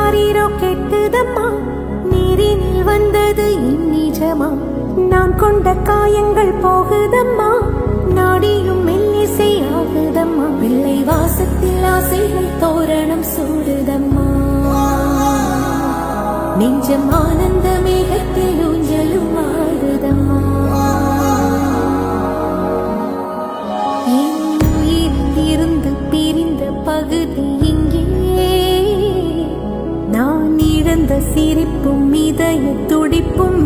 ஆரிரோ கெட்டுதம்மா நீரினில் வந்தது இந்நிஜமா நான் கொண்ட காயங்கள் போகுதம்மா நாடியும் மெல்லிசை ஆகுதம்மா பிள்ளை வாசத்தில் ஆசைகள் தோரணம் சூடுதம்மா நெஞ்சம் ஆனந்த மேகத்தில் ஊஞ்சலும் ஆடுதம்மா என் உயிரிலிருந்து பிரிந்த பகுதி இங்கே நான் இழந்த சிரிப்பும் இதய துடிப்பும்